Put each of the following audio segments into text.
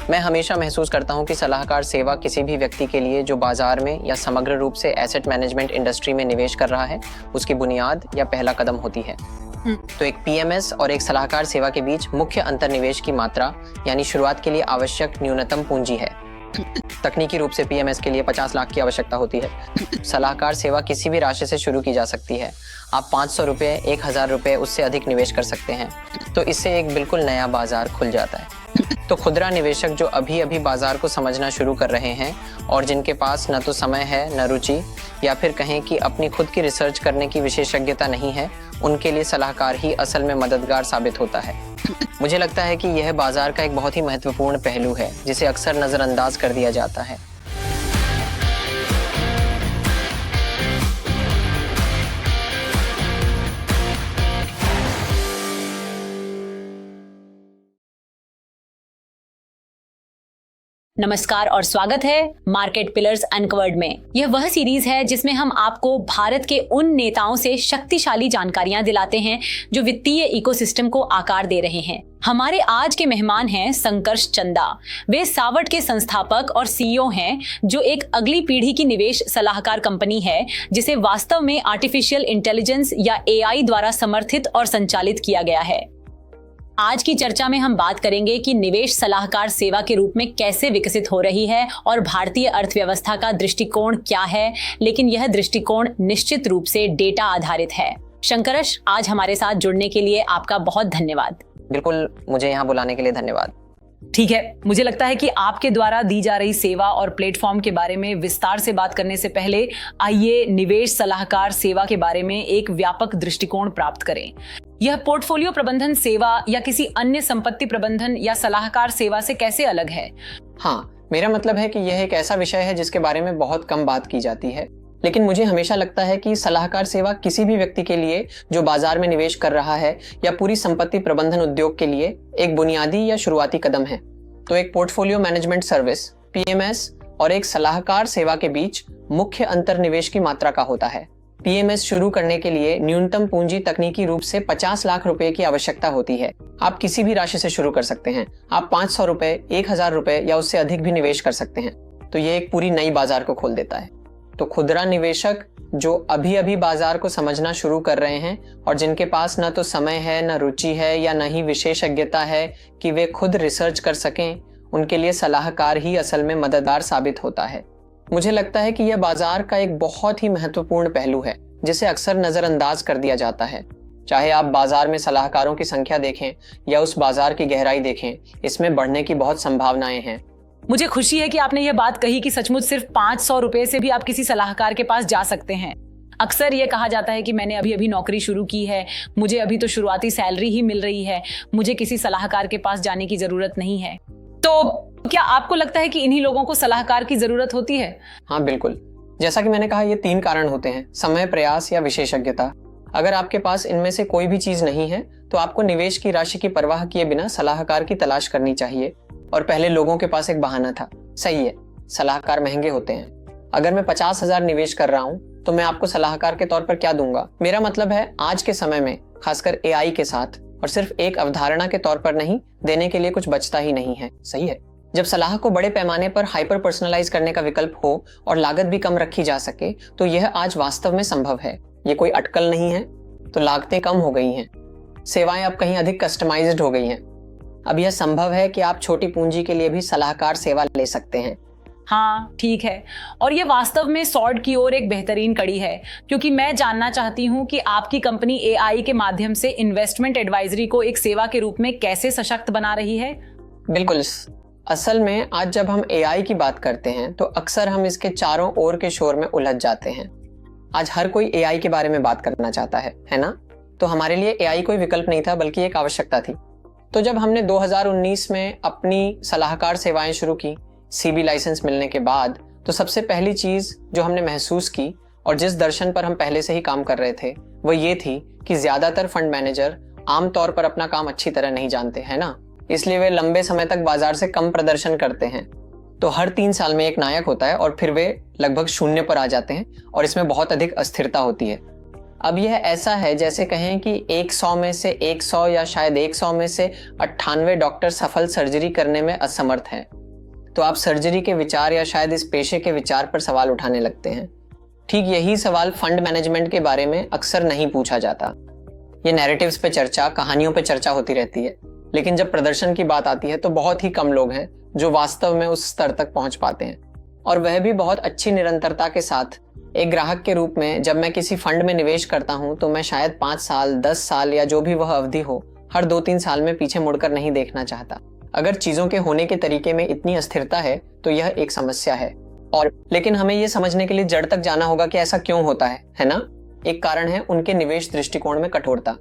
मैं हमेशा महसूस करता हूं कि सलाहकार सेवा किसी भी व्यक्ति के लिए जो बाजार में या समग्र रूप से एसेट मैनेजमेंट इंडस्ट्री में निवेश कर रहा है, उसकी बुनियाद या पहला कदम होती है। तो एक पीएमएस और एक सलाहकार सेवा के बीच मुख्य अंतर निवेश की मात्रा यानी शुरुआत के लिए आवश्यक न्यूनतम पूंजी है। तकनीकी रूप से पीएमएस के लिए 50 लाख की आवश्यकता होती है। सलाहकार सेवा किसी भी राशि से शुरू की जा सकती है। आप 500 रुपये, 1000 रुपये, उससे अधिक निवेश कर सकते हैं। तो इससे एक बिल्कुल नया बाजार खुल जाता है। तो खुदरा निवेशक जो अभी अभी बाजार को समझना शुरू कर रहे हैं और जिनके पास न तो समय है, न रुचि, या फिर कहें कि अपनी खुद की रिसर्च करने की विशेषज्ञता नहीं है, उनके लिए सलाहकार ही असल में मददगार साबित होता है। मुझे लगता है कि यह बाजार का एक बहुत ही महत्वपूर्ण पहलू है जिसे अक्सर नजरअंदाज कर दिया जाता है। नमस्कार और स्वागत है मार्केट पिलर्स अनकवर्ड में। यह वह सीरीज है जिसमें हम आपको भारत के उन नेताओं से शक्तिशाली जानकारियां दिलाते हैं जो वित्तीय इकोसिस्टम को आकार दे रहे हैं। हमारे आज के मेहमान हैं संकर्ष चंदा। वे सावर्ट के संस्थापक और सीईओ हैं, जो एक अगली पीढ़ी की निवेश सलाहकार कंपनी है जिसे वास्तव में आर्टिफिशियल इंटेलिजेंस या एआई द्वारा समर्थित और संचालित किया गया है। आज की चर्चा में हम बात करेंगे कि निवेश सलाहकार सेवा के रूप में कैसे विकसित हो रही है और भारतीय अर्थव्यवस्था का दृष्टिकोण क्या है, लेकिन यह दृष्टिकोण निश्चित रूप से डेटा आधारित है। शंकरश, आज हमारे साथ जुड़ने के लिए आपका बहुत धन्यवाद। बिल्कुल, मुझे यहाँ बुलाने के लिए धन्यवाद। ठीक है, मुझे लगता है कि आपके द्वारा दी जा रही सेवा और प्लेटफॉर्म के बारे में विस्तार से बात करने से पहले आइए निवेश सलाहकार सेवा के बारे में एक व्यापक दृष्टिकोण प्राप्त करें। यह पोर्टफोलियो प्रबंधन सेवा या किसी अन्य संपत्ति प्रबंधन या सलाहकार सेवा से कैसे अलग है? हाँ, मेरा मतलब है कि यह एक ऐसा विषय है जिसके बारे में बहुत कम बात की जाती है, लेकिन मुझे हमेशा लगता है कि सलाहकार सेवा किसी भी व्यक्ति के लिए जो बाजार में निवेश कर रहा है या पूरी संपत्ति प्रबंधन उद्योग के लिए एक बुनियादी या शुरुआती कदम है। तो एक पोर्टफोलियो मैनेजमेंट सर्विस पीएमएस और एक सलाहकार सेवा के बीच मुख्य अंतर निवेश की मात्रा का होता है। पीएमएस शुरू करने के लिए न्यूनतम पूंजी तकनीकी रूप से 50 लाख रुपए की आवश्यकता होती है। आप किसी भी राशि से शुरू कर सकते हैं। आप 500 रुपए, 1000 रुपए या उससे अधिक भी निवेश कर सकते हैं। तो ये एक पूरी नई बाजार को खोल देता है। तो खुदरा निवेशक जो अभी अभी बाजार को समझना शुरू कर रहे हैं और जिनके पास न तो समय है, न रुचि है या न ही विशेषज्ञता है कि वे खुद रिसर्च कर सकें, उनके लिए सलाहकार ही असल में मददगार साबित होता है। मुझे लगता है कि यह बाजार का एक बहुत ही महत्वपूर्ण पहलू है जिसे अक्सर नजरअंदाज कर दिया जाता है। चाहे आप बाजार में सलाहकारों की संख्या देखें या उस बाजार की गहराई देखें, इसमें बढ़ने की बहुत संभावनाएं हैं। मुझे खुशी है कि आपने यह बात कही कि सचमुच सिर्फ 500 रुपए से भी आप किसी सलाहकार के पास जा सकते हैं। अक्सर ये कहा जाता है कि मैंने अभी अभी नौकरी शुरू की है, मुझे अभी तो शुरुआती सैलरी ही मिल रही है, मुझे किसी सलाहकार के पास जाने की जरूरत नहीं है। तो क्या आपको लगता है कि इन्हीं लोगों को सलाहकार की जरूरत होती है? हाँ, बिल्कुल। जैसा कि मैंने कहा, ये 3 कारण होते हैं: समय, प्रयास या विशेषज्ञता। अगर आपके पास इनमें से कोई भी चीज नहीं है तो आपको निवेश की राशि की परवाह किए बिना सलाहकार की तलाश करनी चाहिए। और पहले लोगों के पास एक बहाना था, सही है, सलाहकार महंगे होते हैं। अगर मैं 50,000 निवेश कर रहा हूं तो मैं आपको सलाहकार के तौर पर क्या दूंगा? मेरा मतलब है आज के समय में, खासकर एआई के साथ, और सिर्फ एक अवधारणा के तौर पर नहीं, देने के लिए कुछ बचता ही नहीं है। सही है। जब सलाह को बड़े पैमाने पर हाइपर पर्सनलाइज करने का विकल्प हो और लागत भी कम रखी जा सके तो यह आज वास्तव में संभव है। ये कोई अटकल नहीं है। तो लागतें कम हो गई हैं, सेवाएं अब कहीं अधिक कस्टमाइज्ड हो गई हैं। अब यह संभव है कि आप छोटी पूंजी के लिए भी सलाहकार सेवा ले सकते हैं। हाँ, ठीक है। और ये वास्तव में सॉर्ड की ओर एक बेहतरीन कड़ी है, क्योंकि मैं जानना चाहती हूँ कि आपकी कंपनी एआई के माध्यम से इन्वेस्टमेंट एडवाइजरी को एक सेवा के रूप में कैसे सशक्त बना रही है। बिल्कुल। असल में आज जब हम एआई की बात करते हैं तो अक्सर हम इसके चारों ओर के शोर में उलझ जाते हैं। आज हर कोई एआई के बारे में बात करना चाहता है ना? तो हमारे लिए एआई कोई विकल्प नहीं था, बल्कि एक आवश्यकता थी। तो जब हमने 2019 में अपनी सलाहकार सेवाएं शुरू की, सीबी लाइसेंस मिलने के बाद, तो सबसे पहली चीज जो हमने महसूस की और जिस दर्शन पर हम पहले से ही काम कर रहे थे वो ये थी कि ज्यादातर फंड मैनेजर आमतौर पर अपना काम अच्छी तरह नहीं जानते हैं ना, इसलिए वे लंबे समय तक बाजार से कम प्रदर्शन करते हैं। तो हर 3 साल में एक नायक होता है और फिर वे लगभग शून्य पर आ जाते हैं और इसमें बहुत अधिक अस्थिरता होती है। अब यह ऐसा है जैसे कहें कि 100 में से 100 या शायद 100 में से 98 डॉक्टर सफल सर्जरी करने में असमर्थ हैं। तो आप सर्जरी के विचार या शायद इस पेशे के विचार पर सवाल उठाने लगते हैं। ठीक यही सवाल फंड मैनेजमेंट के बारे में अक्सर नहीं पूछा जाता। ये नैरेटिव्स पे चर्चा, कहानियों पे चर्चा होती रहती है, लेकिन जब प्रदर्शन की बात आती है तो बहुत ही कम लोग हैं जो वास्तव में उस स्तर तक पहुंच पाते हैं, और वह भी बहुत अच्छी निरंतरता के साथ। एक ग्राहक के रूप में जब मैं किसी फंड में निवेश करता हूं तो मैं शायद 5 साल, 10 साल या जो भी वह अवधि हो, हर 2-3 साल में पीछे मुड़कर नहीं देखना चाहता। अगर चीजों के होने के तरीके में इतनी अस्थिरता है तो यह एक समस्या है। और लेकिन हमें यह समझने के लिए जड़ तक जाना होगा कि ऐसा क्यों होता है ना? एक कारण है उनके निवेश दृष्टिकोण में कठोरता।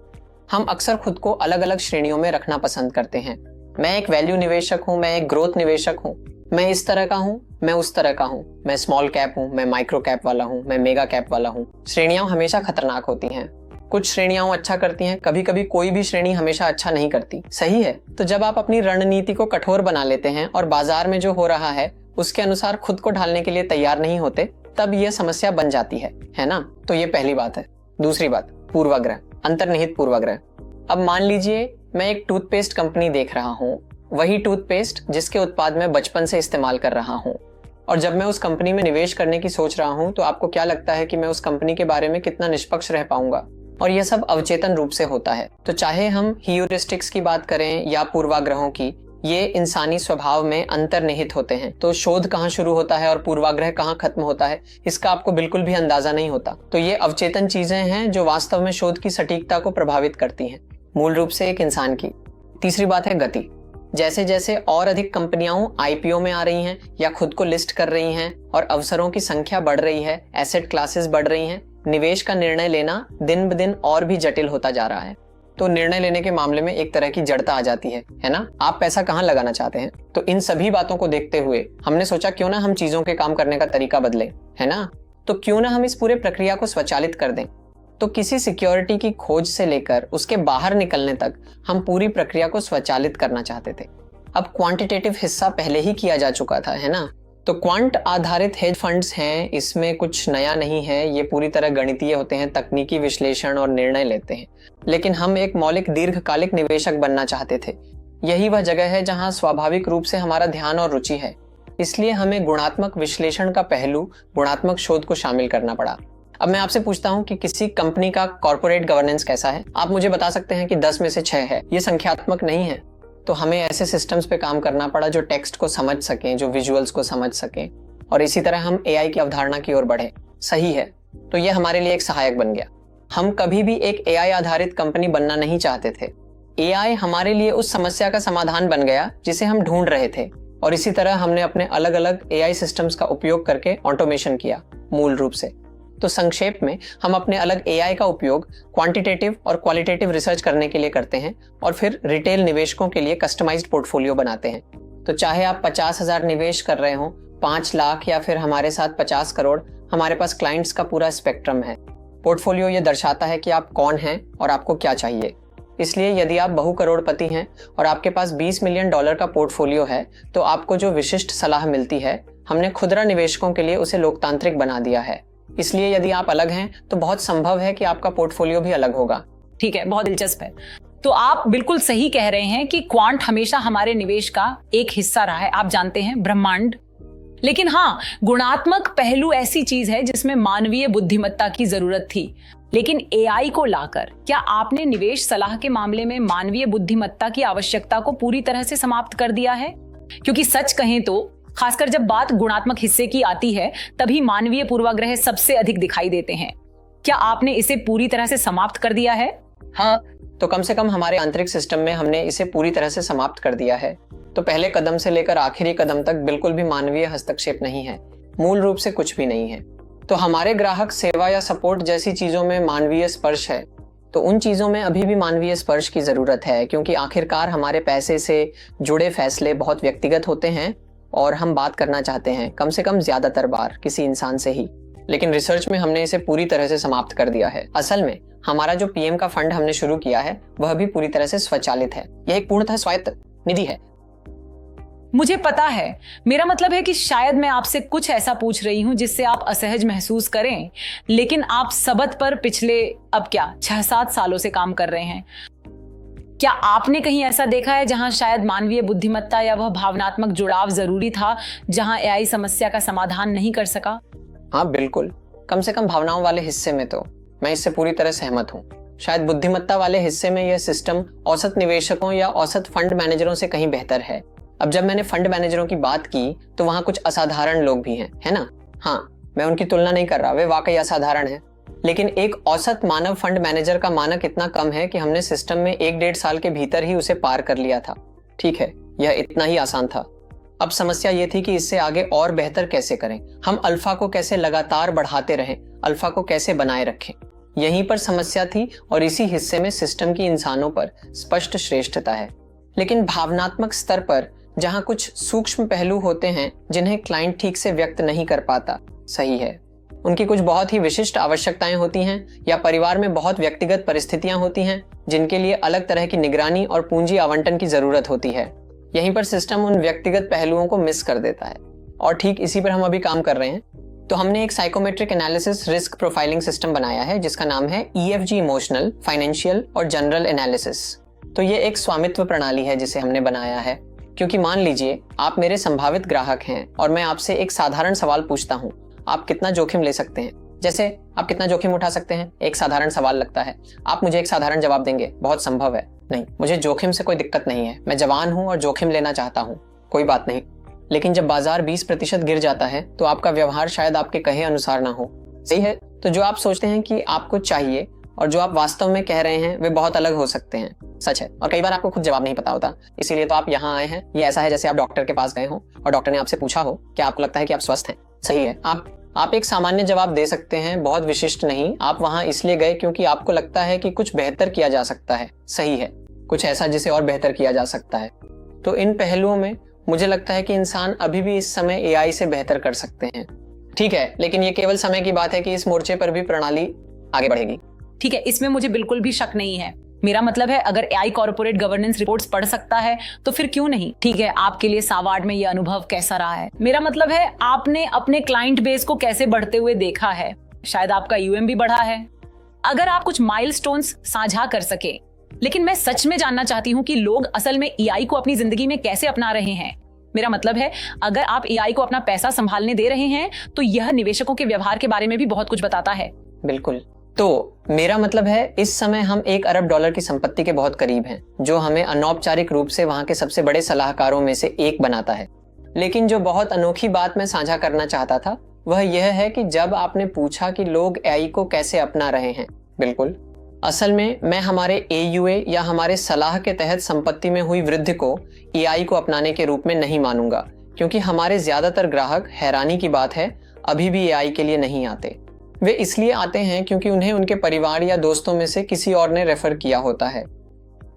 हम अक्सर खुद को अलग अलग श्रेणियों में रखना पसंद करते हैं। मैं एक वैल्यू निवेशक हूं, मैं एक ग्रोथ निवेशक हूं, मैं इस तरह का हूं, मैं उस तरह का हूं, मैं स्मॉल कैप हूं, मैं माइक्रो कैप वाला हूं, मैं मेगा कैप वाला हूं। श्रेणियां हमेशा खतरनाक होती हैं। कुछ श्रेणियां अच्छा करती हैं, कभी कभी कोई भी श्रेणी हमेशा अच्छा नहीं करती। सही है। तो जब आप अपनी रणनीति को कठोर बना लेते हैं और बाजार में जो हो रहा है उसके अनुसार खुद को ढालने के लिए तैयार नहीं होते, तब यह समस्या बन जाती है ना? तो ये पहली बात है। दूसरी बात, पूर्वाग्रह, अंतर्निहित पूर्वाग्रह। अब मान लीजिए मैं एक टूथपेस्ट कंपनी देख रहा हूँ, वही टूथपेस्ट जिसके उत्पाद मैं बचपन से इस्तेमाल कर रहा हूँ, और जब मैं उस कंपनी में निवेश करने की सोच रहा हूँ तो आपको क्या लगता है कि मैं उस कंपनी के बारे में कितना निष्पक्ष रह पाऊंगा? और यह सब अवचेतन रूप से होता है। तो चाहे हम ह्यूरिस्टिक्स की बात करें या पूर्वाग्रहों की, ये इंसानी स्वभाव में अंतर्निहित होते हैं। तो शोध कहाँ शुरू होता है और पूर्वाग्रह कहाँ खत्म होता है, इसका आपको बिल्कुल भी अंदाजा नहीं होता। तो ये अवचेतन चीजें हैं जो वास्तव में शोध की सटीकता को प्रभावित करती हैं, मूल रूप से एक इंसान की। तीसरी बात है गति। जैसे जैसे और अधिक कंपनियां आईपीओ में आ रही हैं या खुद को लिस्ट कर रही हैं और अवसरों की संख्या बढ़ रही है, एसेट क्लासेस बढ़ रही हैं, निवेश का निर्णय लेना दिन ब दिन और भी जटिल होता जा रहा है। तो निर्णय लेने के मामले में एक तरह की जड़ता आ जाती है ना? आप पैसा कहाँ लगाना चाहते हैं? तो इन सभी बातों को देखते हुए हमने सोचा क्यों ना हम चीजों के काम करने का तरीका बदले, है ना? तो क्यों ना हम इस पूरे प्रक्रिया को स्वचालित कर दें। तो किसी सिक्योरिटी की खोज से लेकर उसके बाहर निकलने तक हम पूरी प्रक्रिया को स्वचालित करना चाहते थे। अब क्वांटिटेटिव हिस्सा पहले ही किया जा चुका था, है ना? तो क्वांट आधारित हेज फंड्स हैं, इसमें कुछ नया नहीं है। ये पूरी तरह गणितीय होते हैं, तकनीकी विश्लेषण और निर्णय लेते हैं। लेकिन हम एक मौलिक दीर्घकालिक निवेशक बनना चाहते थे। यही वह जगह है जहां स्वाभाविक रूप से हमारा ध्यान और रुचि है। इसलिए हमें गुणात्मक विश्लेषण का पहलू, गुणात्मक शोध को शामिल करना पड़ा। अब मैं आपसे पूछता हूं कि किसी कंपनी का कॉर्पोरेट गवर्नेंस कैसा है? आप मुझे बता सकते हैं कि 10 में से 6 है। ये संख्यात्मक नहीं है। तो हमें ऐसे सिस्टम्स पे काम करना पड़ा जो टेक्स्ट को समझ सकें, जो विजुअल्स को समझ सकें, और इसी तरह हम एआई की अवधारणा की ओर बढ़े। सही है। तो ये हमारे लिए एक सहायक बन गया। हम कभी भी एक एआई आधारित कंपनी बनना नहीं चाहते थे। एआई हमारे लिए उस समस्या का समाधान बन गया जिसे हम ढूंढ रहे थे, और इसी तरह हमने अपने अलग अलग एआई सिस्टम्स का उपयोग करके ऑटोमेशन किया, मूल रूप से। तो संक्षेप में हम अपने अलग एआई का उपयोग क्वांटिटेटिव और क्वालिटेटिव रिसर्च करने के लिए करते हैं, और फिर रिटेल निवेशकों के लिए कस्टमाइज्ड पोर्टफोलियो बनाते हैं। तो चाहे आप 50,000 निवेश कर रहे हो, 5 लाख या फिर हमारे साथ 50 करोड़, हमारे पास क्लाइंट्स का पूरा स्पेक्ट्रम है। पोर्टफोलियो ये दर्शाता है कि आप कौन हैं और आपको क्या चाहिए। इसलिए यदि आप बहु करोड़पति हैं और आपके पास $20 मिलियन का पोर्टफोलियो है, तो आपको जो विशिष्ट सलाह मिलती है, हमने खुदरा निवेशकों के लिए उसे लोकतांत्रिक बना दिया है। इसलिए यदि आप अलग हैं तो बहुत संभव है कि आपका पोर्टफोलियो भी अलग होगा। ठीक है, बहुत दिलचस्प है। तो आप बिल्कुल सही कह रहे हैं कि क्वांट हमेशा हमारे निवेश का एक हिस्सा रहा है। आप जानते हैं, ब्रह्मांड। लेकिन हाँ, गुणात्मक पहलू ऐसी चीज है जिसमें मानवीय बुद्धिमत्ता की जरूरत थी। लेकिन एआई को लाकर क्या आपने निवेश सलाह के मामले में मानवीय बुद्धिमत्ता की आवश्यकता को पूरी तरह से समाप्त कर दिया है? क्योंकि सच कहें तो खासकर जब बात गुणात्मक हिस्से की आती है, तभी मानवीय पूर्वाग्रह सबसे अधिक दिखाई देते हैं। क्या आपने इसे पूरी तरह से समाप्त कर दिया है? हाँ, तो कम से कम हमारे आंतरिक सिस्टम में हमने इसे पूरी तरह से समाप्त कर दिया है। तो पहले कदम से लेकर आखिरी कदम तक बिल्कुल भी मानवीय हस्तक्षेप नहीं है, मूल रूप से कुछ भी नहीं है। तो हमारे ग्राहक सेवा या सपोर्ट जैसी चीजों में मानवीय स्पर्श है, तो उन चीजों में अभी भी मानवीय स्पर्श की जरूरत है, क्योंकि आखिरकार हमारे पैसे से जुड़े फैसले बहुत व्यक्तिगत होते हैं और हम बात करना चाहते हैं कम से कम ज्यादातर बार किसी इंसान से ही। लेकिन रिसर्च में हमने इसे पूरी तरह से समाप्त कर दिया है। असल में हमारा जो पीएम का फंड हमने शुरू किया है वह भी पूरी तरह से स्वचालित है। यह एक पूर्णतः स्वायत्त निधि है। मुझे पता है, मेरा मतलब है कि शायद मैं आपसे कुछ ऐसा पूछ रही हूं जिससे आप असहज महसूस करें, लेकिन आप सबत पर पिछले अब क्या 6-7 सालों से काम कर रहे हैं। क्या आपने कहीं ऐसा देखा है जहां शायद मानवीय बुद्धिमत्ता या वह भावनात्मक जुड़ाव जरूरी था, जहां एआई समस्या का समाधान नहीं कर सका? हाँ बिल्कुल, कम से कम भावनाओं वाले हिस्से में तो मैं इससे पूरी तरह सहमत हूँ। शायद बुद्धिमत्ता वाले हिस्से में यह सिस्टम औसत निवेशकों या औसत फंड मैनेजरों से कहीं बेहतर है। अब जब मैंने फंड मैनेजरों की बात की तो वहां कुछ असाधारण लोग भी हैं, है ना? हाँ, मैं उनकी तुलना नहीं कर रहा, वे वाकई असाधारण हैं। लेकिन एक औसत मानव फंड मैनेजर का मानक इतना कम है कि हमने सिस्टम में 1-1.5 साल के भीतर ही उसे पार कर लिया था। ठीक है, यह इतना ही आसान था। अब समस्या यह थी कि इससे आगे और बेहतर कैसे करें, हम अल्फा को कैसे लगातार बढ़ाते रहें, अल्फा को कैसे बनाए रखें। यहीं पर समस्या थी और इसी हिस्से में सिस्टम की इंसानों पर स्पष्ट श्रेष्ठता है। लेकिन भावनात्मक स्तर पर जहां कुछ सूक्ष्म पहलू होते हैं जिन्हें क्लाइंट ठीक से व्यक्त नहीं कर पाता, सही है, उनकी कुछ बहुत ही विशिष्ट आवश्यकताएं होती हैं या परिवार में बहुत व्यक्तिगत परिस्थितियां होती हैं जिनके लिए अलग तरह की निगरानी और पूंजी आवंटन की जरूरत होती है। यहीं पर सिस्टम उन व्यक्तिगत पहलुओं को मिस कर देता है और ठीक इसी पर हम अभी काम कर रहे हैं। तो हमने एक psychometric analysis risk profiling system बनाया है जिसका नाम है EFG, इमोशनल, फाइनेंशियल और जनरल एनालिसिस। तो ये एक स्वामित्व प्रणाली है जिसे हमने बनाया है, क्योंकि मान लीजिए आप मेरे संभावित ग्राहक हैं और मैं आपसे एक साधारण सवाल पूछता हूँ, आप कितना जोखिम ले सकते हैं? जैसे आप कितना जोखिम उठा सकते हैं, एक साधारण सवाल लगता है। आप मुझे एक साधारण जवाब देंगे, बहुत संभव है, नहीं, मुझे जोखिम से कोई दिक्कत नहीं है, मैं जवान हूं और जोखिम लेना चाहता हूं, कोई बात नहीं। लेकिन जब बाजार 20% गिर जाता है तो आपका व्यवहार शायद आपके कहे अनुसार ना हो, सही है? तो जो आप सोचते हैं कि आपको चाहिए और जो आप वास्तव में कह रहे हैं वे बहुत अलग हो सकते हैं, सच है। और कई बार आपको खुद जवाब नहीं पता होता, इसीलिए तो आप यहाँ आए हैं। ये ऐसा है जैसे आप डॉक्टर के पास गए हो और डॉक्टर ने आपसे पूछा हो क्या आपको लगता है कि आप स्वस्थ हैं, सही है। आप एक सामान्य जवाब दे सकते हैं, बहुत विशिष्ट नहीं। आप वहां इसलिए गए क्योंकि आपको लगता है कि कुछ बेहतर किया जा सकता है, सही है, कुछ ऐसा जिसे और बेहतर किया जा सकता है। तो इन पहलुओं में मुझे लगता है कि इंसान अभी भी इस समय एआई से बेहतर कर सकते हैं। ठीक है, लेकिन ये केवल समय की बात है कि इस मोर्चे पर भी प्रणाली आगे बढ़ेगी। ठीक है, इसमें मुझे बिल्कुल भी शक नहीं है। मेरा मतलब है अगर एआई कॉर्पोरेट गवर्नेंस रिपोर्ट्स पढ़ सकता है तो फिर क्यों नहीं। ठीक है, आपके लिए सावार्ड में ये अनुभव कैसा रहा है? मेरा मतलब है आपने अपने क्लाइंट बेस को कैसे बढ़ते हुए देखा है? शायद आपका यूएम भी बढ़ा है। अगर आप कुछ माइलस्टोन्स साझा कर सके। लेकिन मैं सच में जानना चाहती हूँ कि लोग असल में एआई को अपनी जिंदगी में कैसे अपना रहे हैं। मेरा मतलब है अगर आप एआई को अपना पैसा संभालने दे रहे हैं तो यह निवेशकों के व्यवहार के बारे में भी बहुत कुछ बताता है। बिल्कुल, तो मेरा मतलब है इस समय हम $1 अरब की संपत्ति के बहुत करीब हैं, जो हमें अनौपचारिक रूप से वहां के सबसे बड़े सलाहकारों में से एक बनाता है। लेकिन जो बहुत अनोखी बात मैं साझा करना चाहता था वह यह है कि जब आपने पूछा कि लोग एआई को कैसे अपना रहे हैं, बिल्कुल, असल में मैं हमारे AUA या हमारे सलाह के तहत संपत्ति में हुई वृद्धि को एआई को अपनाने के रूप में नहीं मानूंगा, क्योंकि हमारे ज्यादातर ग्राहक, हैरानी की बात है, अभी भी एआई के लिए नहीं आते। वे इसलिए आते हैं क्योंकि उन्हें उनके परिवार या दोस्तों में से किसी और ने रेफर किया होता है।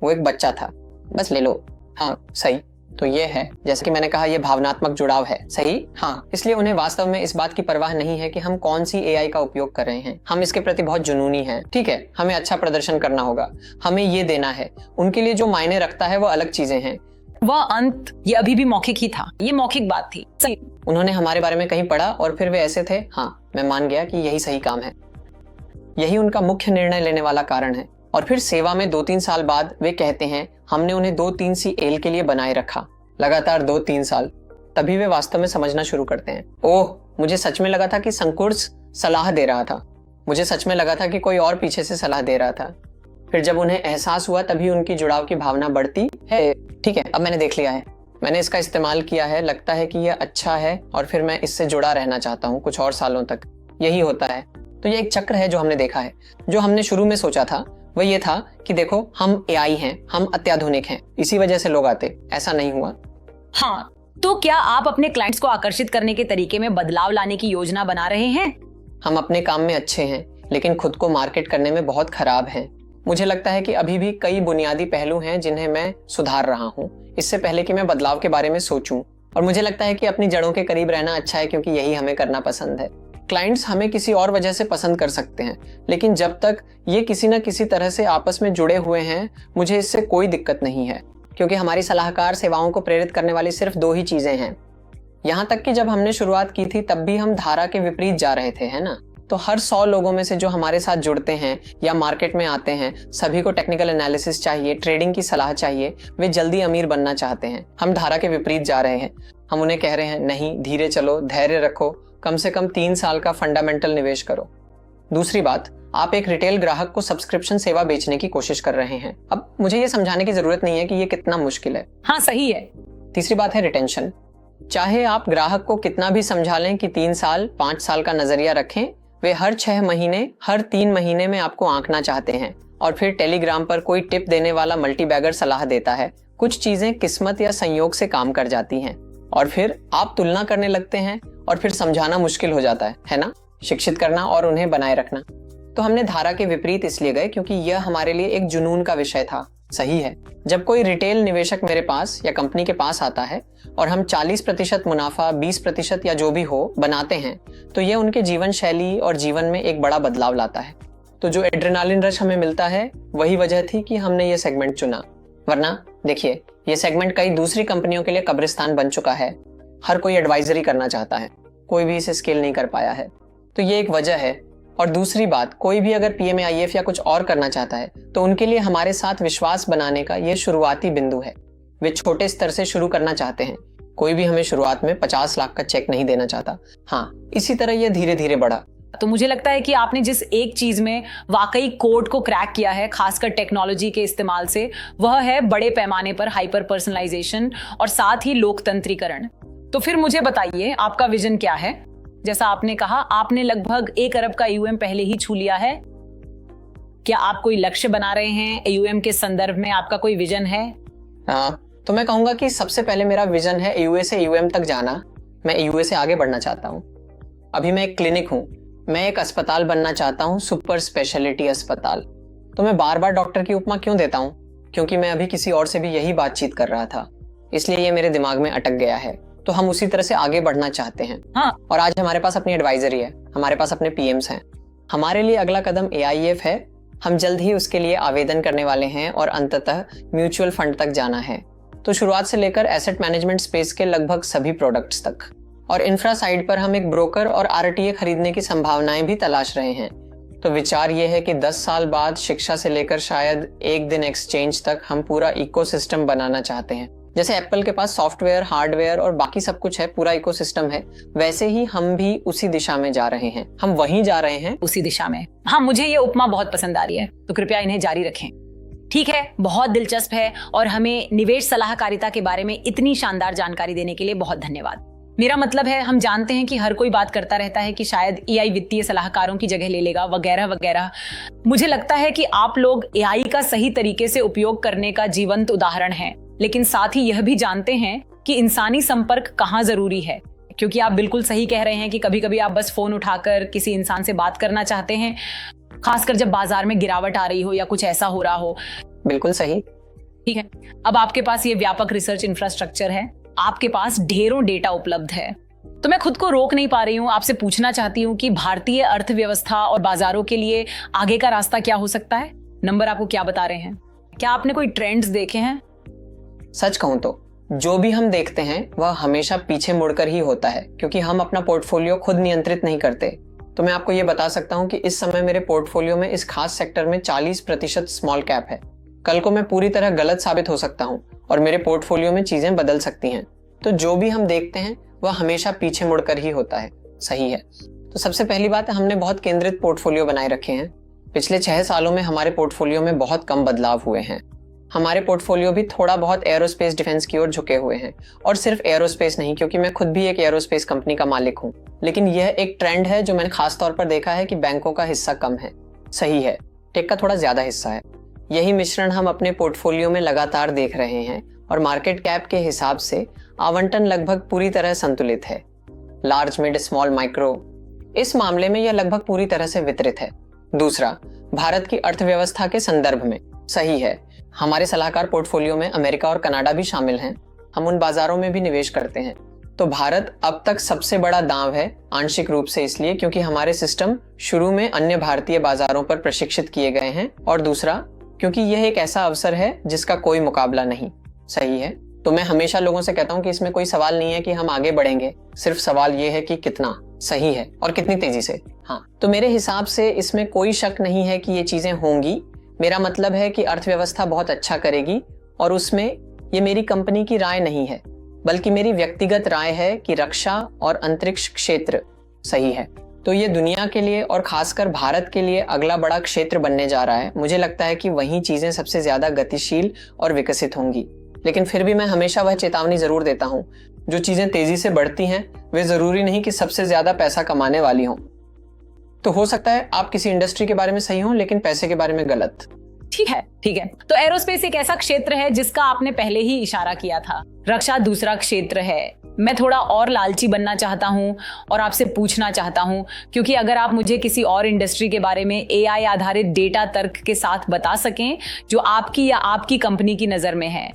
वो एक बच्चा था, बस ले लो, हाँ सही। तो ये है, जैसे कि मैंने कहा, ये भावनात्मक जुड़ाव है, सही, हाँ। इसलिए उन्हें वास्तव में इस बात की परवाह नहीं है कि हम कौन सी एआई का उपयोग कर रहे हैं। हम इसके प्रति बहुत जुनूनी हैं। ठीक है, हमें अच्छा प्रदर्शन करना होगा, हमें ये देना है। उनके लिए जो मायने रखता है वो अलग चीजें हैं। वह अंत ये अभी भी मौखिक ही था, ये मौखिक बात थी, सही। उन्होंने हमारे बारे में कहीं पढ़ा और फिर वे ऐसे थे, हाँ मैं मान गया कि यही सही काम है। यही उनका मुख्य निर्णय लेने वाला कारण है। और फिर सेवा में 2-3 साल बाद वे कहते हैं हमने उन्हें 2-3 CL के लिए बनाए रखा, लगातार 2-3 साल। तभी वे वास्तव में समझना शुरू करते हैं, ओह, मुझे सच में लगा था कि संकुर्स सलाह दे रहा था, मुझे सच में लगा था कि कोई और पीछे से सलाह दे रहा था। फिर जब उन्हें एहसास हुआ तभी उनकी जुड़ाव की भावना बढ़ती है। ठीक है, अब मैंने देख लिया है, मैंने इसका इस्तेमाल किया है, लगता है कि यह अच्छा है और फिर मैं इससे जुड़ा रहना चाहता हूँ कुछ और सालों तक। यही होता है। तो ये एक चक्र है जो हमने देखा है। जो हमने शुरू में सोचा था वह ये था कि देखो हम एआई हैं, हम अत्याधुनिक हैं, इसी वजह से लोग आते। ऐसा नहीं हुआ। हाँ, तो क्या आप अपने क्लाइंट्स को आकर्षित करने के तरीके में बदलाव लाने की योजना बना रहे हैं? हम अपने काम में अच्छे हैं लेकिन खुद को मार्केट करने में बहुत खराब हैं। मुझे लगता है कि अभी भी कई बुनियादी पहलू हैं जिन्हें मैं सुधार रहा हूँ इससे पहले कि मैं बदलाव के बारे में सोचूं। और मुझे लगता है कि अपनी जड़ों के करीब रहना अच्छा है, क्योंकि यही हमें करना पसंद है। क्लाइंट्स हमें किसी और वजह से पसंद कर सकते हैं, लेकिन जब तक ये किसी न किसी तरह से आपस में जुड़े हुए हैं मुझे इससे कोई दिक्कत नहीं है। क्योंकि हमारी सलाहकार सेवाओं को प्रेरित करने वाली सिर्फ 2 ही चीजें हैं। यहाँ तक कि जब हमने शुरुआत की थी तब भी हम धारा के विपरीत जा रहे थे, है ना? तो हर 100 लोगों में से जो हमारे साथ जुड़ते हैं या मार्केट में आते हैं, सभी को टेक्निकल एनालिसिस चाहिए, ट्रेडिंग की सलाह चाहिए, वे जल्दी अमीर बनना चाहते हैं। हम धारा के विपरीत जा रहे हैं। हम उन्हें कह रहे हैं नहीं, धीरे चलो, धैर्य रखो, कम से कम 3 साल का फंडामेंटल निवेश करो। दूसरी बात, आप एक रिटेल ग्राहक को सब्सक्रिप्शन सेवा बेचने की कोशिश कर रहे हैं। अब मुझे ये समझाने की जरूरत नहीं है कि ये कितना मुश्किल है। हाँ, सही है। तीसरी बात है रिटेंशन। चाहे आप ग्राहक को कितना भी समझा लें कि 3 साल 5 साल का नजरिया रखें, वे हर 6 महीने, हर 3 महीने में आपको आंकना चाहते हैं और फिर टेलीग्राम पर कोई टिप देने वाला मल्टीबैगर सलाह देता है। कुछ चीजें किस्मत या संयोग से काम कर जाती हैं और फिर आप तुलना करने लगते हैं और फिर समझाना मुश्किल हो जाता है ना? शिक्षित करना और उन्हें बनाए रखना। तो हमने धारा के विपरीत इसलिए गए क्योंकि यह हमारे लिए एक जुनून का विषय था। सही है, जब कोई रिटेल निवेशक मेरे पास या कंपनी के पास आता है और हम 40% मुनाफा, 20% या जो भी हो बनाते हैं, तो यह उनके जीवन शैली और जीवन में एक बड़ा बदलाव लाता है। तो जो एड्रेनालिन रश हमें मिलता है, वही वजह थी कि हमने ये सेगमेंट चुना। वरना देखिए, ये सेगमेंट कई दूसरी कंपनियों के लिए कब्रिस्तान बन चुका है। हर कोई एडवाइजरी करना चाहता है, कोई भी इसे स्केल नहीं कर पाया है। तो ये एक वजह है। और दूसरी बात, कोई भी अगर PMAIF या कुछ और करना चाहता है तो उनके लिए हमारे साथ विश्वास बनाने का ये शुरुआती बिंदु है। वे छोटे स्तर से शुरू करना चाहते हैं। कोई भी हमें शुरुआत में 50 लाख का चेक नहीं देना चाहता। हाँ, इसी तरह ये धीरे धीरे बढ़ा। तो मुझे लगता है कि आपने जिस एक चीज में वाकई कोड को क्रैक किया है, खासकर टेक्नोलॉजी के इस्तेमाल से, वह है बड़े पैमाने पर हाइपर पर्सनलाइजेशन और साथ ही लोकतंत्रीकरण। तो फिर मुझे बताइए, आपका विजन क्या है? जैसा आपने कहा, आपने लगभग 1 अरब का AUM पहले ही छू लिया है। क्या आप कोई लक्ष्य बना रहे हैं? AUM के संदर्भ में आपका कोई विजन है? तो मैं कहूंगा कि सबसे पहले मेरा विजन है AUA से AUM तक जाना। मैं AUA से आगे बढ़ना चाहता हूँ। अभी मैं एक क्लिनिक हूँ, मैं एक अस्पताल बनना चाहता हूँ, सुपर स्पेशलिटी अस्पताल। तो मैं बार बार डॉक्टर की उपमा क्यों देता हूँ? क्योंकि मैं अभी किसी और से भी यही बातचीत कर रहा था, इसलिए ये मेरे दिमाग में अटक गया है। तो हम उसी तरह से आगे बढ़ना चाहते हैं। हाँ। और आज हमारे पास अपनी एडवाइजरी है, हमारे पास अपने PMs हैं। हमारे लिए अगला कदम AIF है। हम जल्द ही उसके लिए आवेदन करने वाले हैं और अंततः म्यूचुअल फंड तक जाना है। तो शुरुआत से लेकर एसेट मैनेजमेंट स्पेस के लगभग सभी प्रोडक्ट्स तक। और इंफ्रा साइड पर हम एक ब्रोकर और RTA खरीदने की संभावनाएं भी तलाश रहे हैं। तो विचार ये है कि 10 साल बाद शिक्षा से लेकर शायद एक दिन एक्सचेंज तक हम पूरा इकोसिस्टम बनाना चाहते हैं। जैसे एप्पल के पास सॉफ्टवेयर, हार्डवेयर और बाकी सब कुछ है, पूरा इकोसिस्टम है, वैसे ही हम भी उसी दिशा में जा रहे हैं। हम वहीं जा रहे हैं, उसी दिशा में। हाँ, मुझे ये उपमा बहुत पसंद आ रही है, तो कृपया इन्हें जारी रखें। ठीक है, बहुत दिलचस्प है और हमें निवेश सलाहकारिता के बारे में इतनी शानदार जानकारी देने के लिए बहुत धन्यवाद। मेरा मतलब है, हम जानते हैं कि हर कोई बात करता रहता है कि शायद AI वित्तीय सलाहकारों की जगह ले लेगा, वगैरह वगैरह। मुझे लगता है कि आप लोग AI का सही तरीके से उपयोग करने का जीवंत उदाहरण हैं, लेकिन साथ ही यह भी जानते हैं कि इंसानी संपर्क कहाँ जरूरी है। क्योंकि आप बिल्कुल सही कह रहे हैं कि कभी कभी आप बस फोन उठाकर किसी इंसान से बात करना चाहते हैं, खासकर जब बाजार में गिरावट आ रही हो या कुछ ऐसा हो रहा हो। बिल्कुल सही। ठीक है, अब आपके पास ये व्यापक रिसर्च इंफ्रास्ट्रक्चर है, आपके पास ढेरों डेटा उपलब्ध है। तो मैं खुद को रोक नहीं पा रही हूँ, आपसे पूछना चाहती हूँ कि भारतीय अर्थव्यवस्था और बाजारों के लिए आगे का रास्ता क्या हो सकता है? नंबर आपको क्या बता रहे हैं? क्या आपने कोई ट्रेंड्स देखे हैं? सच कहूं तो जो भी हम देखते हैं वह हमेशा पीछे मुड़कर ही होता है, क्योंकि हम अपना पोर्टफोलियो खुद नियंत्रित नहीं करते। तो मैं आपको यह बता सकता हूं कि इस समय मेरे पोर्टफोलियो में इस खास सेक्टर में 40% स्मॉल कैप है। कल को मैं पूरी तरह गलत साबित हो सकता हूं और मेरे पोर्टफोलियो में चीजें बदल सकती हैं। तो जो भी हम देखते हैं वह हमेशा पीछे मुड़कर ही होता है। सही है। तो सबसे पहली बात है, हमने बहुत केंद्रित पोर्टफोलियो बनाए रखे हैं। पिछले 6 सालों में हमारे पोर्टफोलियो में बहुत कम बदलाव हुए हैं। हमारे पोर्टफोलियो भी थोड़ा बहुत एरोस्पेस डिफेंस की ओर झुके हुए हैं, और सिर्फ एरोस्पेस नहीं, क्योंकि मैं खुद भी एक एरोस्पेस कंपनी का मालिक हूँ। लेकिन यह एक ट्रेंड है जो मैंने खास तौर पर देखा है कि बैंकों का हिस्सा कम है। सही है, टेक का थोड़ा ज्यादा हिस्सा है। यही मिश्रण हम अपने पोर्टफोलियो में लगातार देख रहे हैं और मार्केट कैप के हिसाब से आवंटन लगभग पूरी तरह संतुलित है। लार्ज, मिड, स्मॉल, माइक्रो, इस मामले में यह लगभग पूरी तरह से वितरित है। दूसरा, भारत की अर्थव्यवस्था के संदर्भ में सही है। हमारे सलाहकार पोर्टफोलियो में अमेरिका और कनाडा भी शामिल हैं। हम उन बाजारों में भी निवेश करते हैं। तो भारत अब तक सबसे बड़ा दांव है, आंशिक रूप से इसलिए क्योंकि हमारे सिस्टम शुरू में अन्य भारतीय बाजारों पर प्रशिक्षित किए गए हैं, और दूसरा क्योंकि यह एक ऐसा अवसर है जिसका कोई मुकाबला नहीं। सही है। तो मैं हमेशा लोगों से कहता हूं कि इसमें कोई सवाल नहीं है कि हम आगे बढ़ेंगे, सिर्फ सवाल ये है कि कितना सही है और कितनी तेजी से। हाँ, तो मेरे हिसाब से इसमें कोई शक नहीं है कि ये चीजें होंगी। मेरा मतलब है कि अर्थव्यवस्था बहुत अच्छा करेगी, और उसमें ये मेरी कंपनी की राय नहीं है, बल्कि मेरी व्यक्तिगत राय है कि रक्षा और अंतरिक्ष क्षेत्र सही है। तो ये दुनिया के लिए और खासकर भारत के लिए अगला बड़ा क्षेत्र बनने जा रहा है। मुझे लगता है कि वहीं चीजें सबसे ज्यादा गतिशील और विकसित होंगी। लेकिन फिर भी मैं हमेशा वह चेतावनी जरूर देता हूँ, जो चीजें तेजी से बढ़ती हैं वे जरूरी नहीं कि सबसे ज्यादा पैसा कमाने वाली हों। तो हो सकता है आप किसी इंडस्ट्री के बारे में सही हों लेकिन पैसे के बारे में गलत। ठीक है, ठीक है। तो एरोस्पेस एक ऐसा क्षेत्र है जिसका आपने पहले ही इशारा किया था। रक्षा दूसरा क्षेत्र है। मैं थोड़ा और लालची बनना चाहता हूं और आपसे पूछना चाहता हूं, क्योंकि अगर आप मुझे किसी और इंडस्ट्री के बारे में एआई आधारित डेटा तर्क के साथ बता सकें जो आपकी या आपकी कंपनी की नजर में है।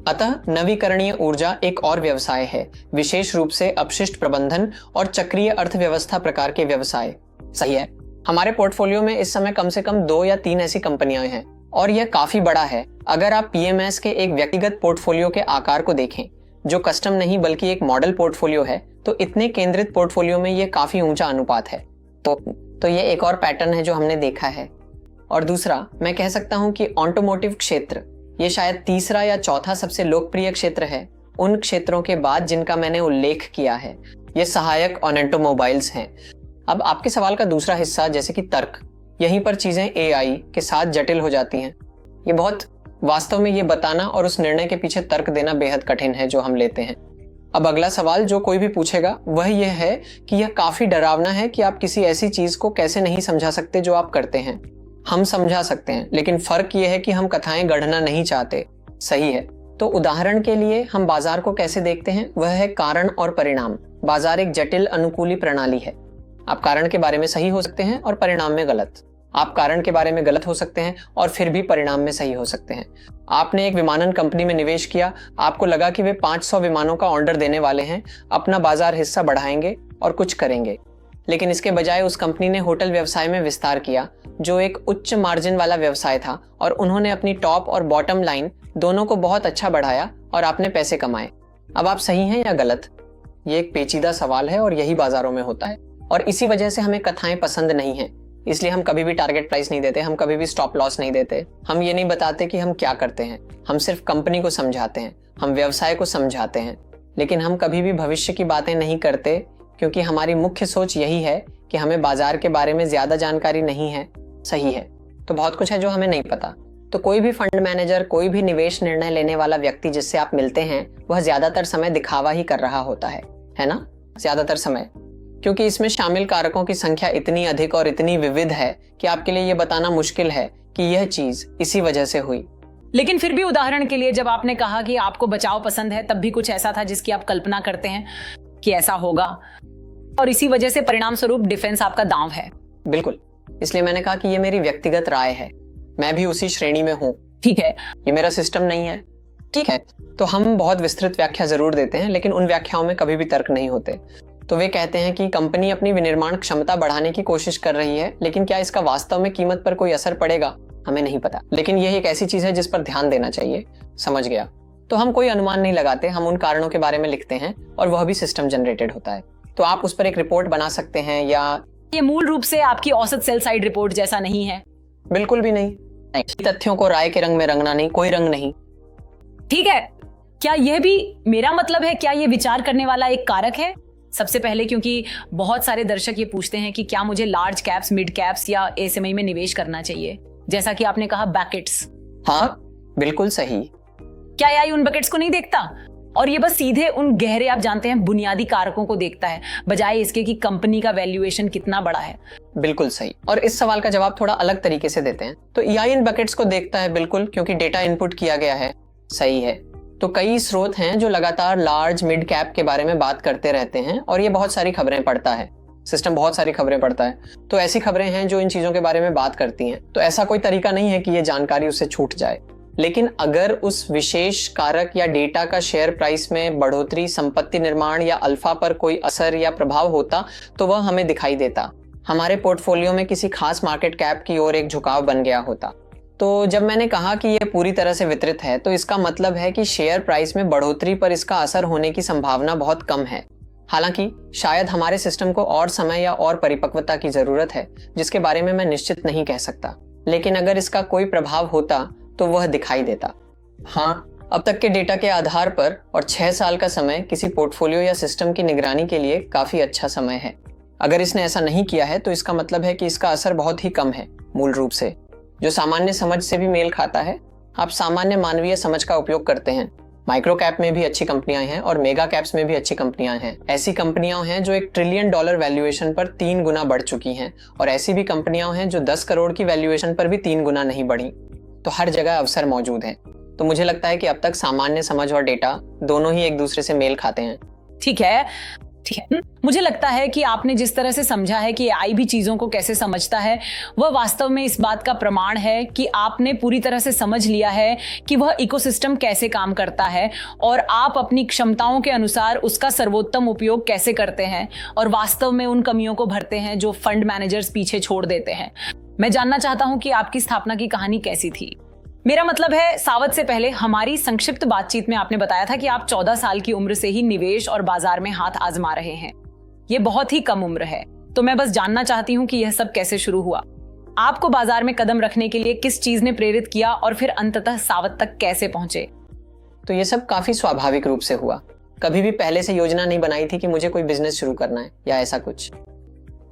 अतः नवीकरणीय ऊर्जा एक और व्यवसाय है, विशेष रूप से अपशिष्ट प्रबंधन और चक्रीय अर्थव्यवस्था प्रकार के व्यवसाय। सही है। हमारे पोर्टफोलियो में इस समय कम से कम 2 या 3 ऐसी कंपनियां हैं, और यह काफी बड़ा है। अगर आप पीएमएस के एक व्यक्तिगत पोर्टफोलियो के आकार को देखें, जो कस्टम नहीं बल्कि एक मॉडल पोर्टफोलियो है, तो इतने केंद्रित पोर्टफोलियो में यह काफी ऊंचा अनुपात है। तो यह एक और पैटर्न है जो हमने देखा है। और दूसरा, मैं कह सकता हूं कि ऑटोमोटिव क्षेत्र ये शायद तीसरा या चौथा सबसे लोकप्रिय क्षेत्र है उन क्षेत्रों के बाद जिनका मैंने उल्लेख किया है। ये सहायक ऑटोमोबाइल्स हैं। अब आपके सवाल का दूसरा हिस्सा, जैसे कि तर्क, यहीं पर चीजें एआई के साथ जटिल हो जाती हैं। ये बहुत वास्तव में ये बताना और उस निर्णय के पीछे तर्क देना बेहद कठिन है जो हम लेते हैं। अब अगला सवाल जो कोई भी पूछेगा वह यह है कि यह काफी डरावना है कि आप किसी ऐसी चीज को कैसे नहीं समझा सकते जो आप करते हैं। हम समझा सकते हैं, लेकिन फर्क यह है कि हम कथाएं गढ़ना नहीं चाहते। सही है। तो उदाहरण के लिए हम बाजार को कैसे देखते हैं, वह है कारण और परिणाम। बाजार एक जटिल अनुकूली प्रणाली है। आप कारण के बारे में सही हो सकते हैं और परिणाम में गलत। आप कारण के बारे में गलत हो सकते हैं और फिर भी परिणाम में सही हो सकते हैं। आपने एक विमानन कंपनी में निवेश किया, आपको लगा कि वे 500 विमानों का ऑर्डर देने वाले हैं, अपना बाजार हिस्सा बढ़ाएंगे और कुछ करेंगे। लेकिन इसके बजाय उस कंपनी ने होटल व्यवसाय में विस्तार किया, जो एक उच्च मार्जिन वाला व्यवसाय था, और उन्होंने अपनी टॉप और बॉटम लाइन दोनों को बहुत अच्छा बढ़ाया और आपने पैसे कमाए। अब आप सही हैं या गलत? ये एक पेचीदा सवाल है और यही बाजारों में होता है, और इसी वजह से हमें कथाएं पसंद नहीं है। इसलिए हम कभी भी टारगेट प्राइस नहीं देते, हम कभी भी स्टॉप लॉस नहीं देते, हम ये नहीं बताते कि हम क्या करते हैं। हम सिर्फ कंपनी को समझाते हैं, हम व्यवसाय को समझाते हैं, लेकिन हम कभी भी भविष्य की बातें नहीं करते, क्योंकि हमारी मुख्य सोच यही है कि हमें बाजार के बारे में ज्यादा जानकारी नहीं है। सही है। तो बहुत कुछ है जो हमें नहीं पता। तो कोई भी फंड मैनेजर, कोई भी निवेश निर्णय लेने वाला व्यक्ति जिससे आप मिलते हैं, वह ज्यादातर समय दिखावा ही कर रहा होता है ना? ज्यादातर समय, क्योंकि इसमें शामिल कारकों की संख्या इतनी अधिक और इतनी विविध है कि आपके लिए यह बताना मुश्किल है कि यह चीज इसी वजह से हुई। लेकिन फिर भी उदाहरण के लिए जब आपने कहा कि आपको बचाव पसंद है, तब भी कुछ ऐसा था जिसकी आप कल्पना करते हैं कि ऐसा होगा, और इसी वजह से परिणाम स्वरूप डिफेंस आपका दांव है। बिल्कुल। इसलिए मैंने कहा कि ये मेरी व्यक्तिगत राय है, मैं भी उसी श्रेणी में हूँ। ठीक है। ये मेरा सिस्टम नहीं है। ठीक है। तो हम बहुत विस्तृत व्याख्या जरूर देते हैं, लेकिन उन व्याख्याओं में कभी भी तर्क नहीं होते। तो वे कहते हैं कि कंपनी अपनी विनिर्माण क्षमता बढ़ाने की कोशिश कर रही है, लेकिन क्या इसका वास्तव में कीमत पर कोई असर पड़ेगा, हमें नहीं पता। लेकिन यह एक ऐसी चीज है जिस पर ध्यान देना चाहिए। समझ गया। तो हम कोई अनुमान नहीं लगाते, हम उन कारणों के बारे में लिखते हैं और वह भी सिस्टम जनरेटेड होता है। तो आप उस पर एक रिपोर्ट बना सकते हैं, या ये मूल रूप से आपकी औसत सेल साइड रिपोर्ट जैसा नहीं है? बिल्कुल भी नहीं। तथ्यों को राय के रंग में रंगना नहीं, कोई रंग नहीं। ठीक है। क्या यह भी, मेरा मतलब है, क्या यह विचार करने वाला एक कारक है? सबसे पहले, क्योंकि बहुत सारे दर्शक ये पूछते हैं कि क्या मुझे लार्ज कैप्स, मिड कैप्स या एसएमई में निवेश करना चाहिए, जैसा कि आपने कहा बैकेट्स। हाँ, बिल्कुल सही। क्या एआई उन बकेट्स को नहीं देखता और ये बस सीधे उन गहरे, आप जानते हैं, बुनियादी कारकों को देखता है, बजाय इसके कि कंपनी का वैल्यूएशन कितना बड़ा है? बिल्कुल सही। और इस सवाल का जवाब थोड़ा अलग तरीके से देते हैं। तो एआई इन बकेट्स को देखता है, बिल्कुल, क्योंकि डेटा इनपुट किया गया है। सही है। तो कई स्रोत हैं जो लगातार लार्ज मिड कैप के बारे में बात करते रहते हैं, और ये बहुत सारी खबरें पढ़ता है। सिस्टम बहुत सारी खबरें पढ़ता है, तो ऐसी खबरें हैं जो इन चीजों के बारे में बात करती हैं। तो ऐसा कोई तरीका नहीं है कि ये जानकारी उससे छूट जाए। लेकिन अगर उस विशेष कारक या डेटा का शेयर प्राइस में बढ़ोतरी, संपत्ति निर्माण या अल्फा पर कोई असर या प्रभाव होता, तो वह हमें दिखाई देता। हमारे पोर्टफोलियो में किसी खास मार्केट कैप की ओर एक झुकाव बन गया होता। तो जब मैंने कहा कि यह पूरी तरह से वितरित है, तो इसका मतलब है कि शेयर प्राइस में बढ़ोतरी पर इसका असर होने की संभावना बहुत कम है। हालांकि शायद हमारे सिस्टम को और समय या और परिपक्वता की जरूरत है, जिसके बारे में मैं निश्चित नहीं कह सकता, लेकिन अगर इसका कोई प्रभाव होता तो वह दिखाई देता। हाँ, अब तक के डेटा के आधार पर और 6 साल का समय किसी पोर्टफोलियो या सिस्टम की निगरानी के लिए काफी अच्छा समय है। अगर इसने ऐसा नहीं किया है तो इसका मतलब है कि इसका असर बहुत ही कम है, मूल रूप से, जो सामान्य समझ से भी मेल खाता है। आप सामान्य मानवीय समझ का उपयोग करते हैं। माइक्रो कैप में भी अच्छी कंपनियां हैं और मेगा कैप्स में भी अच्छी कंपनियां हैं। ऐसी कंपनियां हैं जो $1 ट्रिलियन वैल्यूएशन पर 3 गुना बढ़ चुकी हैं, और ऐसी भी कंपनियां हैं जो 10 करोड़ की वैल्यूएशन पर भी 3 गुना नहीं बढ़ी। तो हर जगह अवसर मौजूद है। तो मुझे लगता है कि अब तक सामान्य समझ और डेटा दोनों ही एक दूसरे से मेल खाते हैं। ठीक है। मुझे लगता है कि आपने जिस तरह से समझा है कि एआई भी चीजों को कैसे समझता है, वह वास्तव में इस बात का प्रमाण है कि आपने पूरी तरह से समझ लिया है कि वह इकोसिस्टम कैसे काम करता है, और आप अपनी क्षमताओं के अनुसार उसका सर्वोत्तम उपयोग कैसे करते हैं और वास्तव में उन कमियों को भरते हैं जो फंड मैनेजर्स पीछे छोड़ देते हैं। मैं जानना चाहता हूं कि आपकी स्थापना की कहानी कैसी थी। मेरा मतलब है, सावत से पहले हमारी संक्षिप्त बातचीत में आपने बताया था कि आप 14 साल की उम्र से ही निवेश और बाजार में हाथ आजमा रहे हैं। ये बहुत ही कम उम्र है। तो मैं बस जानना चाहती हूँ कि यह सब कैसे शुरू हुआ। आपको बाजार में कदम रखने के लिए किस चीज ने प्रेरित किया और फिर अंततः सावत तक कैसे पहुंचे? तो ये सब काफी स्वाभाविक रूप से हुआ। कभी भी पहले से योजना नहीं बनाई थी कि मुझे कोई बिजनेस शुरू करना है या ऐसा कुछ।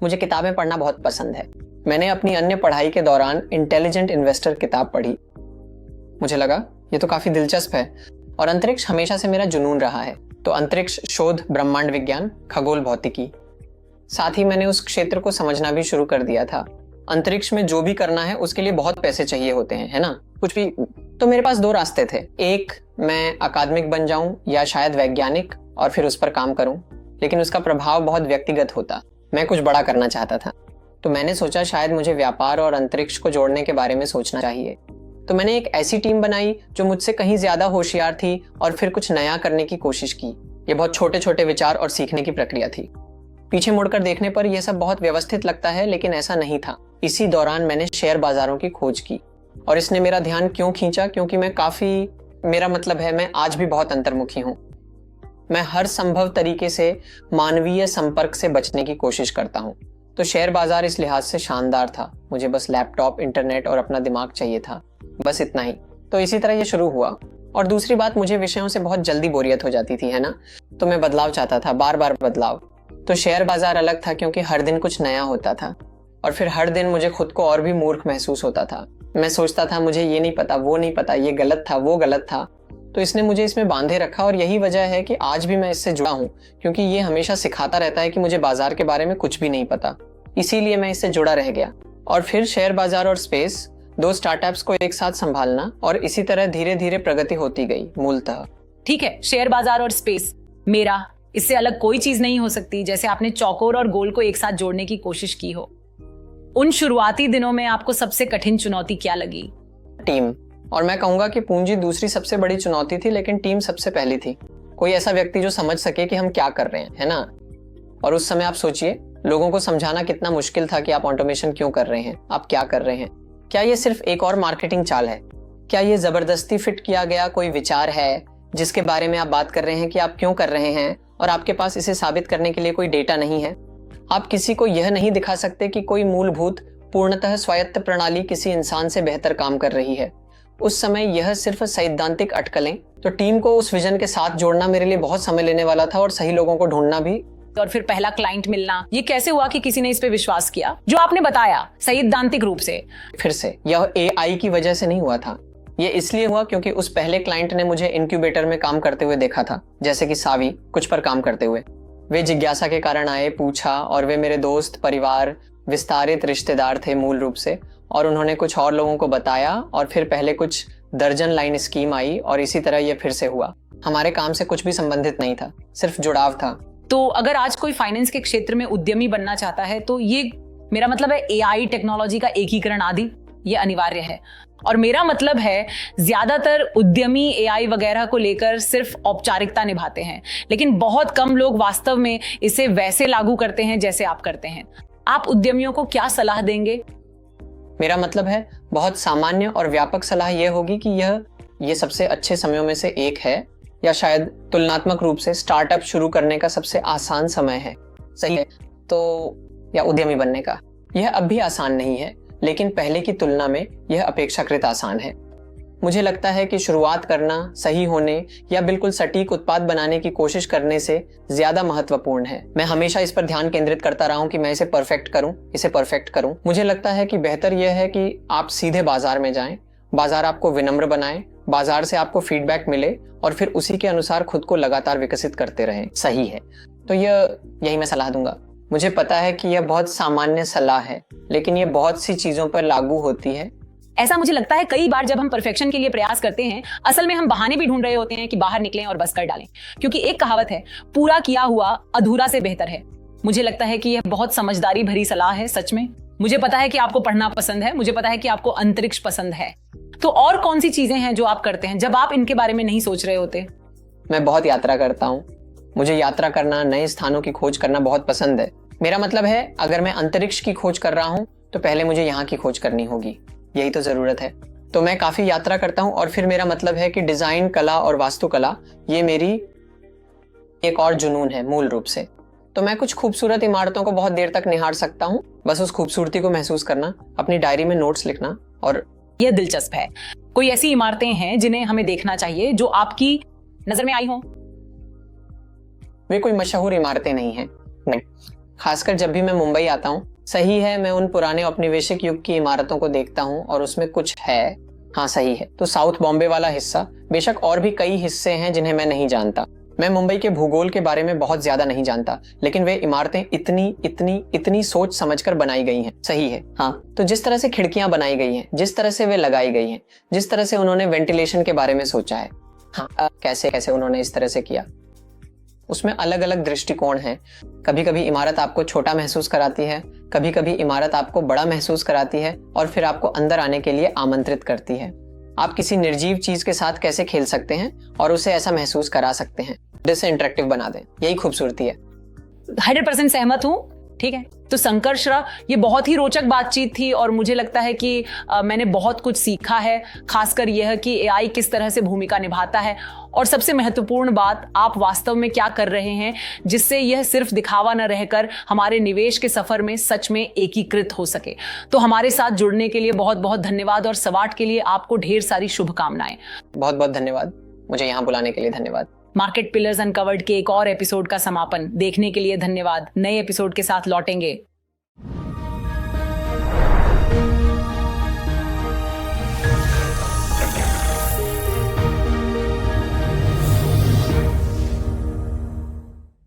मुझे किताबें पढ़ना बहुत पसंद है। मैंने अपनी अन्य पढ़ाई के दौरान इंटेलिजेंट इन्वेस्टर किताब पढ़ी। मुझे लगा ये तो काफी दिलचस्प है, और अंतरिक्ष हमेशा से मेरा जुनून रहा है। तो अंतरिक्ष शोध, ब्रह्मांड विज्ञान, खगोल भौतिकी, साथ ही मैंने उस क्षेत्र को समझना भी शुरू कर दिया था। अंतरिक्ष में जो भी करना है उसके लिए बहुत पैसे चाहिए होते हैं, है ना, कुछ भी। तो मेरे पास 2 रास्ते थे। एक, मैं अकादमिक बन जाऊं या शायद वैज्ञानिक और फिर उस पर काम करूं, लेकिन उसका प्रभाव बहुत व्यक्तिगत होता। मैं कुछ बड़ा करना चाहता था, तो मैंने सोचा शायद मुझे व्यापार और अंतरिक्ष को जोड़ने के बारे में सोचना चाहिए। तो मैंने एक ऐसी टीम बनाई जो मुझसे कहीं ज्यादा होशियार थी और फिर कुछ नया करने की कोशिश की। ये बहुत छोटे छोटे विचार और सीखने की प्रक्रिया थी। पीछे मुड़कर देखने पर यह सब बहुत व्यवस्थित लगता है, लेकिन ऐसा नहीं था। इसी दौरान मैंने शेयर बाजारों की खोज की, और इसने मेरा ध्यान क्यों खींचा, क्योंकि मेरा मतलब है, मैं आज भी बहुत अंतर्मुखी हूँ। मैं हर संभव तरीके से मानवीय संपर्क से बचने की कोशिश करता हूँ। तो शेयर बाजार इस लिहाज से शानदार था। मुझे बस लैपटॉप, इंटरनेट और अपना दिमाग चाहिए था, बस इतना ही। तो इसी तरह ये शुरू हुआ। और दूसरी बात, मुझे विषयों से बहुत जल्दी बोरियत हो जाती थी, है ना, तो मैं बदलाव चाहता था, बार बार बदलाव। तो शेयर बाजार अलग था क्योंकि हर दिन कुछ नया होता था, और फिर हर दिन मुझे खुद को और भी मूर्ख महसूस होता था। मैं सोचता था मुझे ये नहीं पता, वो नहीं पता, ये गलत था, वो गलत था। तो इसने मुझे इसमें बांधे रखा, और यही वजह है कि आज भी मैं इससे जुड़ा हूँ, क्योंकि ये हमेशा सिखाता रहता है कि मुझे बाजार के बारे में कुछ भी नहीं पता। इसीलिए मैं इससे जुड़ा रह गया। और फिर शेयर बाजार और स्पेस, 2 स्टार्टअप्स को एक साथ संभालना, और इसी तरह धीरे धीरे प्रगति होती गई मूलतः। ठीक है, शेयर बाजार और स्पेस, मेरा इससे अलग कोई चीज नहीं हो सकती। जैसे आपने चौकोर और गोल को एक साथ जोड़ने की कोशिश की हो। उन शुरुआती दिनों में आपको सबसे कठिन चुनौती क्या लगी? टीम। और मैं कहूंगा कि पूंजी दूसरी सबसे बड़ी चुनौती थी, लेकिन टीम सबसे पहली थी। कोई ऐसा व्यक्ति जो समझ सके कि हम क्या कर रहे हैं, है ना। और उस समय आप सोचिए, लोगों को समझाना कितना मुश्किल था कि आप ऑटोमेशन क्यों कर रहे हैं, आप क्या कर रहे हैं। क्या ये सिर्फ एक और मार्केटिंग चाल है? क्या ये जबरदस्ती फिट किया गया कोई विचार है जिसके बारे में आप बात कर रहे हैं कि आप क्यों कर रहे हैं, और आपके पास इसे साबित करने के लिए कोई डेटा नहीं है? आप किसी को यह नहीं दिखा सकते कि कोई मूलभूत पूर्णतः स्वायत्त प्रणाली किसी इंसान से बेहतर काम कर रही है। उस समय यह सिर्फ सैद्धांतिक अटकलें। तो टीम को उस विजन के साथ जोड़ना मेरे लिए बहुत समय लेने वाला था, और सही लोगों को ढूंढना भी। और फिर पहला क्लाइंट मिलना, ये कैसे हुआ कि किसी ने इस पे विश्वास किया जो आपने बताया सैद्धांतिक रूप से? फिर से यह एआई की वजह से नहीं हुआ था। ये इसलिए हुआ क्योंकि उस पहले क्लाइंट ने मुझे इनक्यूबेटर में काम करते हुए देखा था, जैसे कि सावी कुछ पर काम करते हुए। वे जिज्ञासा के कारण आए, पूछा, और वे मेरे दोस्त, परिवार, विस्तारित रिश्तेदार थे मूल रूप से। और उन्होंने कुछ और लोगों को बताया, और फिर पहले कुछ दर्जन लाइन स्कीम आई, और इसी तरह यह फिर से हुआ। हमारे काम से कुछ भी संबंधित नहीं था, सिर्फ जुड़ाव था। तो अगर आज कोई फाइनेंस के क्षेत्र में उद्यमी बनना चाहता है, तो ये मेरा मतलब है एआई टेक्नोलॉजी का एकीकरण आदि ये अनिवार्य है। और मेरा मतलब है ज्यादातर उद्यमी एआई वगैरह को लेकर सिर्फ औपचारिकता निभाते हैं, लेकिन बहुत कम लोग वास्तव में इसे वैसे लागू करते हैं जैसे आप करते हैं। आप उद्यमियों को क्या सलाह देंगे? मेरा मतलब है बहुत सामान्य और व्यापक सलाह यह होगी कि ये सबसे अच्छे समयों में से एक है, या शायद तुलनात्मक रूप से स्टार्टअप शुरू करने का सबसे आसान समय है। सही है तो, या उद्यमी बनने का। यह अब भी आसान नहीं है, लेकिन पहले की तुलना में यह अपेक्षाकृत आसान है। मुझे लगता है कि शुरुआत करना सही होने या बिल्कुल सटीक उत्पाद बनाने की कोशिश करने से ज्यादा महत्वपूर्ण है। मैं हमेशा इस पर ध्यान केंद्रित करता रहा हूं कि मैं इसे परफेक्ट करूं। मुझे लगता है कि बेहतर यह है कि आप सीधे बाजार में जाएं, बाजार आपको विनम्र बनाए, बाजार से आपको फीडबैक मिले और फिर उसी के अनुसार खुद को लगातार विकसित करते रहें। सही है तो यही मैं सलाह दूंगा। मुझे पता है कि यह बहुत सामान्य सलाह है, लेकिन यह बहुत सी चीजों पर लागू होती है। ऐसा मुझे लगता है कई बार जब हम परफेक्शन के लिए प्रयास करते हैं, असल में हम बहाने भी ढूंढ रहे होते हैं कि बाहर निकलें और बस कर डालें, क्योंकि एक कहावत है, पूरा किया हुआ अधूरा से बेहतर है। मुझे लगता है कि यह बहुत समझदारी भरी सलाह है। सच में मुझे पता है कि आपको पढ़ना पसंद है, मुझे पता है कि आपको अंतरिक्ष पसंद है, तो और कौन सी चीजें हैं जो आप करते हैं जब आप इनके बारे में नहीं सोच रहे होते? मैं बहुत यात्रा करता हूँ। मुझे यात्रा करना, नए स्थानों की खोज करना बहुत पसंद है। मेरा मतलब है अगर मैं अंतरिक्ष की खोज कर रहा हूँ तो पहले मुझे यहाँ की खोज करनी होगी, यही तो जरूरत है। तो मैं काफी यात्रा करता हूँ और फिर मेरा मतलब है कि डिजाइन कला और वास्तुकला ये मेरी एक और जुनून है मूल रूप से। तो मैं कुछ खूबसूरत इमारतों को बहुत देर तक निहार सकता हूँ, बस उस खूबसूरती को महसूस करना, अपनी डायरी में नोट्स लिखना। और यह दिलचस्प है। कोई ऐसी इमारतें हैं जिन्हें हमें देखना चाहिए जो आपकी नजर में आई हो? वे कोई मशहूर इमारतें नहीं हैं, नहीं। खासकर जब भी मैं मुंबई आता हूँ, सही है, मैं उन पुराने औपनिवेशिक युग की इमारतों को देखता हूँ और उसमें कुछ है। हाँ सही है तो साउथ बॉम्बे वाला हिस्सा, बेशक और भी कई हिस्से हैं जिन्हें मैं नहीं जानता। मैं मुंबई के भूगोल के बारे में बहुत ज्यादा नहीं जानता, लेकिन वे इमारतें इतनी सोच समझकर बनाई गई हैं। सही है हाँ, तो जिस तरह से खिड़कियां बनाई गई हैं, जिस तरह से वे लगाई गई हैं, जिस तरह से उन्होंने वेंटिलेशन के बारे में सोचा है, हाँ कैसे उन्होंने इस तरह से किया, उसमें अलग अलग दृष्टिकोण हैं। कभी कभी इमारत आपको छोटा महसूस कराती है, कभी कभी इमारत आपको बड़ा महसूस कराती है और फिर आपको अंदर आने के लिए आमंत्रित करती है। आप किसी निर्जीव चीज के साथ कैसे खेल सकते हैं और उसे ऐसा महसूस करा सकते हैं, जिसे इंटरेक्टिव बना दें, यही खूबसूरती है। 100% सहमत हूँ। ठीक है तो संकर्षरा, ये बहुत ही रोचक बातचीत थी और मुझे लगता है कि मैंने बहुत कुछ सीखा है, खासकर यह कि एआई किस तरह से भूमिका निभाता है और सबसे महत्वपूर्ण बात, आप वास्तव में क्या कर रहे हैं जिससे यह सिर्फ दिखावा न रहकर हमारे निवेश के सफर में सच में एकीकृत हो सके। तो हमारे साथ जुड़ने के लिए बहुत बहुत धन्यवाद और सवाट के लिए आपको ढेर सारी शुभकामनाएं। बहुत बहुत धन्यवाद, मुझे यहाँ बुलाने के लिए धन्यवाद। मार्केट पिलर्स अनकवर्ड के एक और एपिसोड का समापन देखने के लिए धन्यवाद। नए एपिसोड के साथ लौटेंगे।